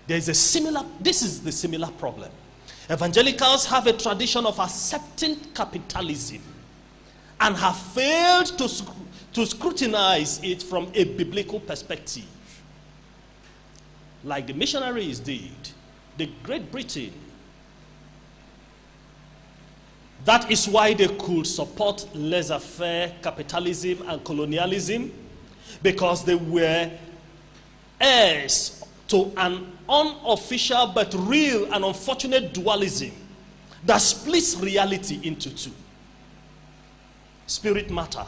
this is the similar problem. Evangelicals have a tradition of accepting capitalism and have failed to scrutinize it from a biblical perspective. Like the missionaries did, the Great Britain. That is why they could support laissez-faire capitalism and colonialism, because they were heirs to an unofficial but real and unfortunate dualism that splits reality into two. Spirit matter,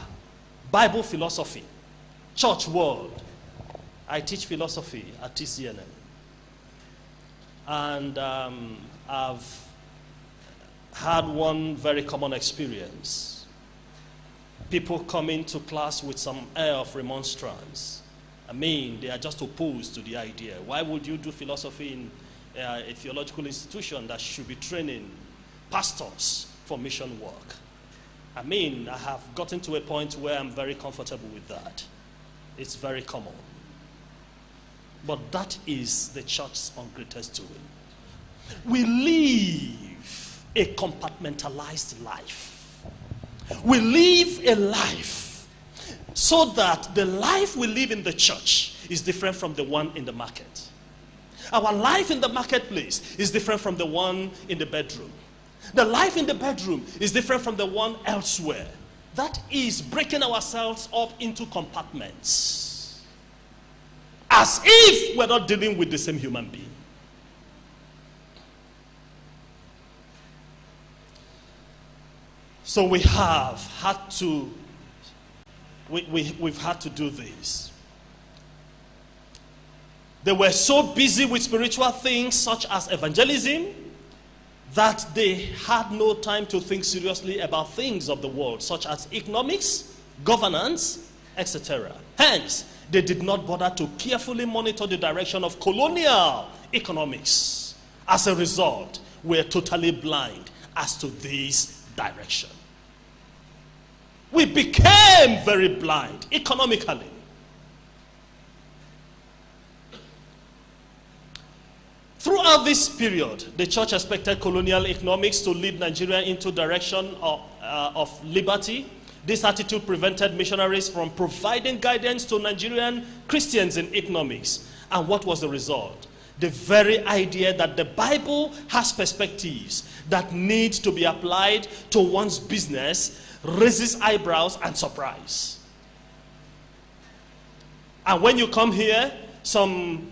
Bible philosophy, church world. I teach philosophy at TCNN. And I've had one very common experience. People come into class with some air of remonstrance. I mean, they are just opposed to the idea. Why would you do philosophy in a theological institution that should be training pastors for mission work? I mean, I have gotten to a point where I'm very comfortable with that. It's very common. But that is the church's greatest doing. We live a compartmentalized life. We live a life so that the life we live in the church is different from the one in the market. Our life in the marketplace is different from the one in the bedroom. The life in the bedroom is different from the one elsewhere. That is breaking ourselves up into compartments, as if we're not dealing with the same human being. So we have had to, we've had to do this. They were so busy with spiritual things such as evangelism that they had no time to think seriously about things of the world such as economics, governance, etc. Hence, they did not bother to carefully monitor the direction of colonial economics. As a result, we're totally blind as to this direction. We became very blind economically. Throughout this period, the church expected colonial economics to lead Nigeria into direction of liberty. This attitude prevented missionaries from providing guidance to Nigerian Christians in economics. And what was the result? The very idea that the Bible has perspectives that need to be applied to one's business raises eyebrows and surprise. And when you come here, some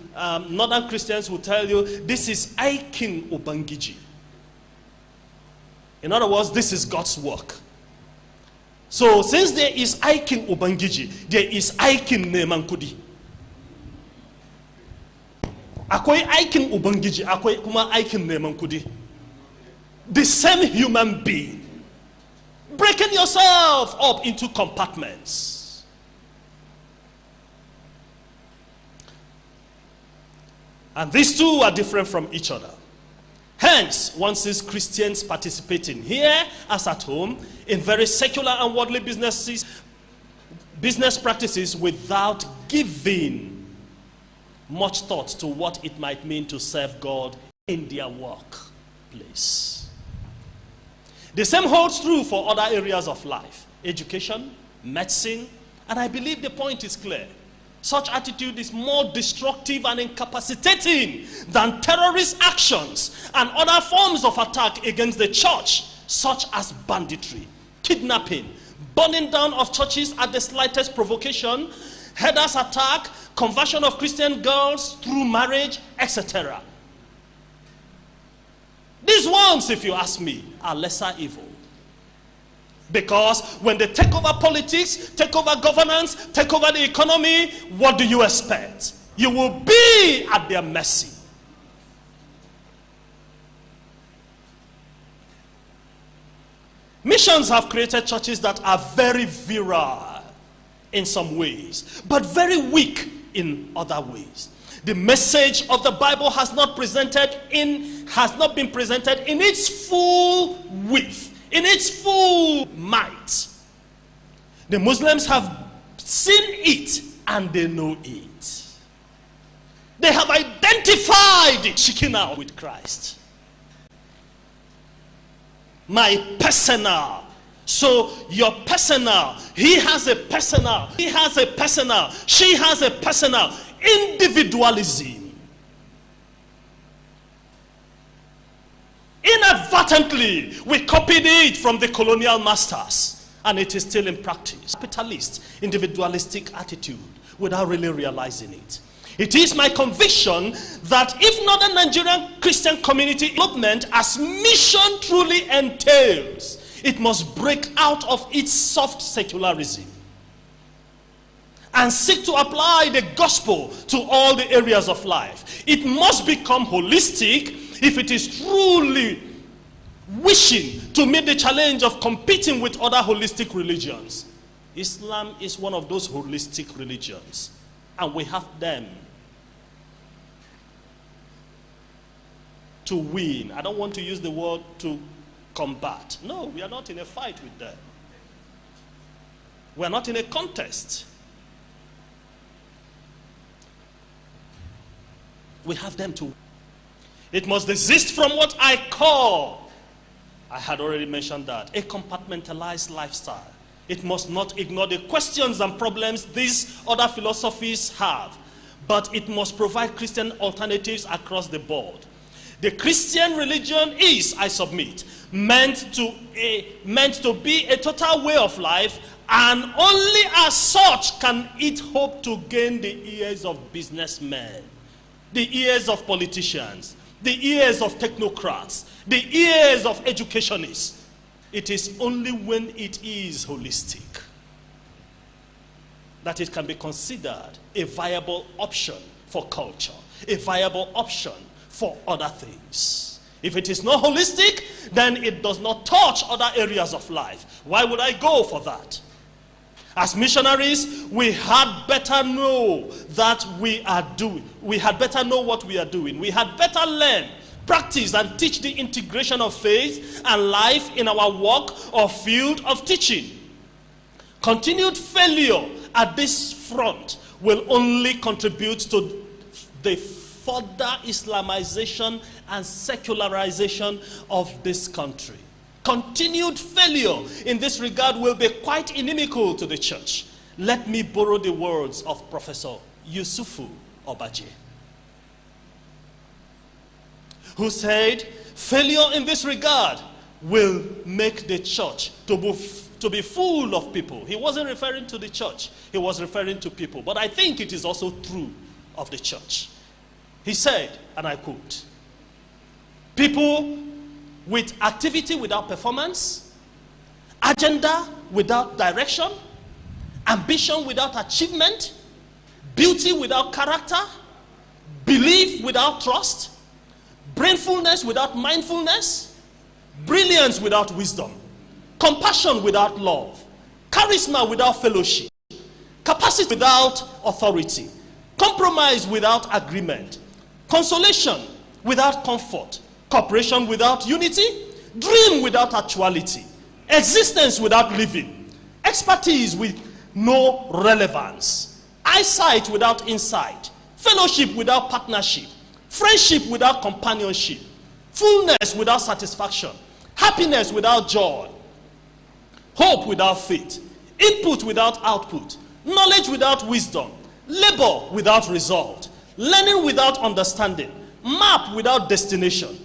northern Christians will tell you, this is Aikin Ubangiji. In other words, this is God's work. So since there is Aikin Ubangiji, there is Aikin Nemankudi. Akwai Aikin Ubangiji, akwai kuma Aikin Nemankudi. The same human being. Breaking yourself up into compartments. And these two are different from each other. Hence, one sees Christians participating here as at home in very secular and worldly business practices without giving much thought to what it might mean to serve God in their workplace. The same holds true for other areas of life, education, medicine, and I believe the point is clear. Such attitude is more destructive and incapacitating than terrorist actions and other forms of attack against the church, such as banditry, kidnapping, burning down of churches at the slightest provocation, headers attack, conversion of Christian girls through marriage, etc. These ones, if you ask me, are lesser evil. Because when they take over politics, take over governance, take over the economy, what do you expect? You will be at their mercy. Missions have created churches that are very virile in some ways, but very weak in other ways. The message of the Bible has not been presented in its full width, in its full might. The Muslims have seen it and they know it. They have identified chicken out with Christ. My personal. So your personal, he has a personal, he has a personal, she has a personal. Individualism. Inadvertently, we copied it from the colonial masters, and it is still in practice. Capitalist, individualistic attitude without really realizing it. It is my conviction that if Northern Nigerian Christian community development as mission truly entails, it must break out of its soft secularism and seek to apply the gospel to all the areas of life. It must become holistic if it is truly wishing to meet the challenge of competing with other holistic religions. Islam is one of those holistic religions, and we have them to win. I don't want to use the word to combat. No, we are not in a fight with them. We are not in a contest. We have them to. It must desist from what I call, I had already mentioned that, a compartmentalized lifestyle. It must not ignore the questions and problems these other philosophies have, but it must provide Christian alternatives across the board. The Christian religion is, I submit, meant to be a total way of life, and only as such can it hope to gain the ears of businessmen, the ears of politicians, the ears of technocrats, the ears of educationists. It is only when it is holistic that it can be considered a viable option for culture, a viable option for other things. If it is not holistic, then it does not touch other areas of life. Why would I go for that? As missionaries, we had better know that we are doing. We had better know what we are doing. We had better learn, practice, and teach the integration of faith and life in our work or field of teaching. Continued failure at this front will only contribute to the further Islamization and secularization of this country. Continued failure in this regard will be quite inimical to the church. Let me borrow the words of Professor Yusufu Obaje, who said, failure in this regard will make the church to be full of people. He wasn't referring to the church, he was referring to people. But I think it is also true of the church. He said, and I quote, people with activity without performance, agenda without direction, ambition without achievement, beauty without character, belief without trust, brainfulness without mindfulness, brilliance without wisdom, compassion without love, charisma without fellowship, capacity without authority, compromise without agreement, consolation without comfort, cooperation without unity, dream without actuality, existence without living, expertise with no relevance, eyesight without insight, fellowship without partnership, friendship without companionship, fullness without satisfaction, happiness without joy, hope without faith, input without output, knowledge without wisdom, labor without result, learning without understanding, map without destination,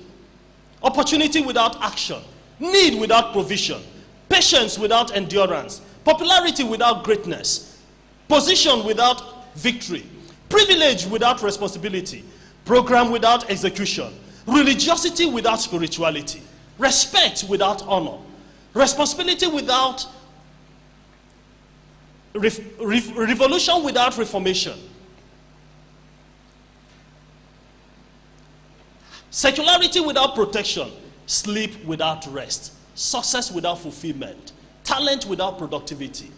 opportunity without action, need without provision, patience without endurance, popularity without greatness, position without victory, privilege without responsibility, program without execution, religiosity without spirituality, respect without honor, responsibility without revolution without reformation, secularity without protection, sleep without rest, success without fulfillment, talent without productivity,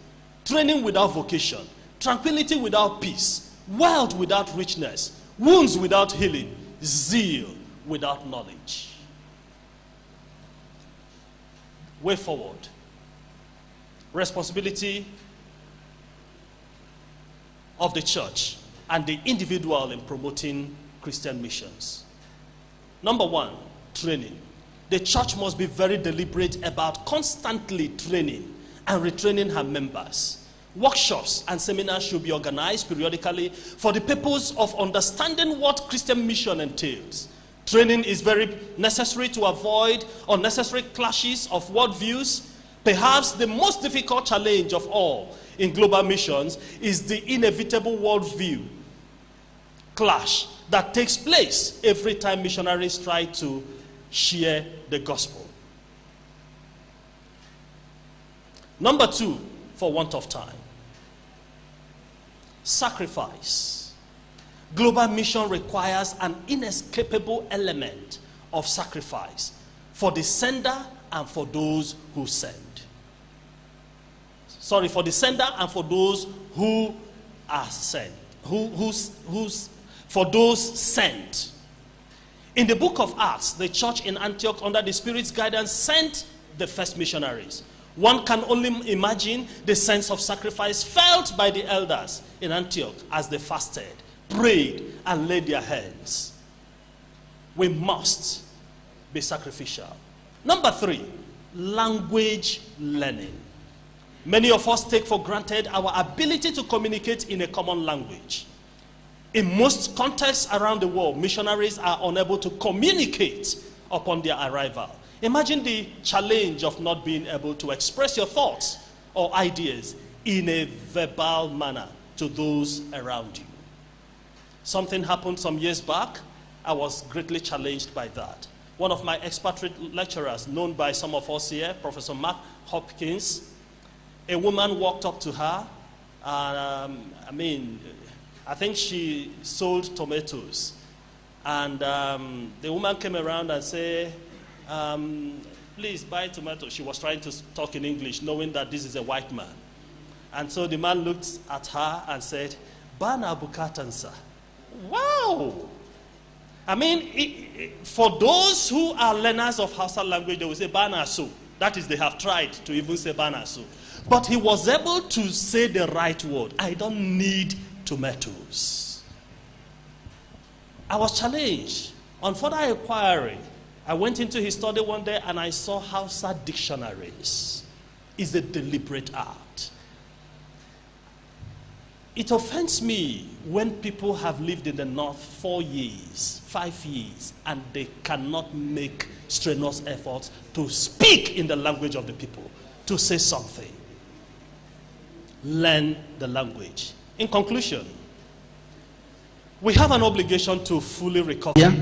training without vocation, tranquility without peace, wealth without richness, wounds without healing, zeal without knowledge. Way forward. Responsibility of the church and the individual in promoting Christian missions. Number one, training. The church must be very deliberate about constantly training and retraining her members. Workshops and seminars should be organized periodically for the purpose of understanding what Christian mission entails. Training is very necessary to avoid unnecessary clashes of worldviews. Perhaps the most difficult challenge of all in global missions is the inevitable worldview clash that takes place every time missionaries try to share the gospel. Number two, for want of time, sacrifice. Global mission requires an inescapable element of sacrifice for the sender and for those who send. Sorry, for the sender and for those who are sent. For those sent. In the book of Acts, the church in Antioch, under the Spirit's guidance, sent the first missionaries. One can only imagine the sense of sacrifice felt by the elders in Antioch as they fasted, prayed, and laid their hands. We must be sacrificial. Number three, language learning. Many of us take for granted our ability to communicate in a common language. In most contexts around the world, missionaries are unable to communicate upon their arrival. Imagine the challenge of not being able to express your thoughts or ideas in a verbal manner to those around you. Something happened some years back. I was greatly challenged by that. One of my expatriate lecturers, known by some of us here, Professor Mark Hopkins, a woman walked up to her, I think she sold tomatoes. And the woman came around and said, please buy tomatoes. She was trying to talk in English, knowing that this is a white man. And so the man looked at her and said, Bana bukatansa. Wow! For those who are learners of Hausa language, they will say Bana so. That is, they have tried to even say Bana so. But he was able to say the right word. I don't need tomatoes. I was challenged. On further inquiry, I went into his study one day and I saw Hausa dictionaries. It's a deliberate act. It offends me when people have lived in the north 4 years, 5 years, and they cannot make strenuous efforts to speak in the language of the people, to say something. Learn the language. In conclusion, we have an obligation to fully recover. Yeah.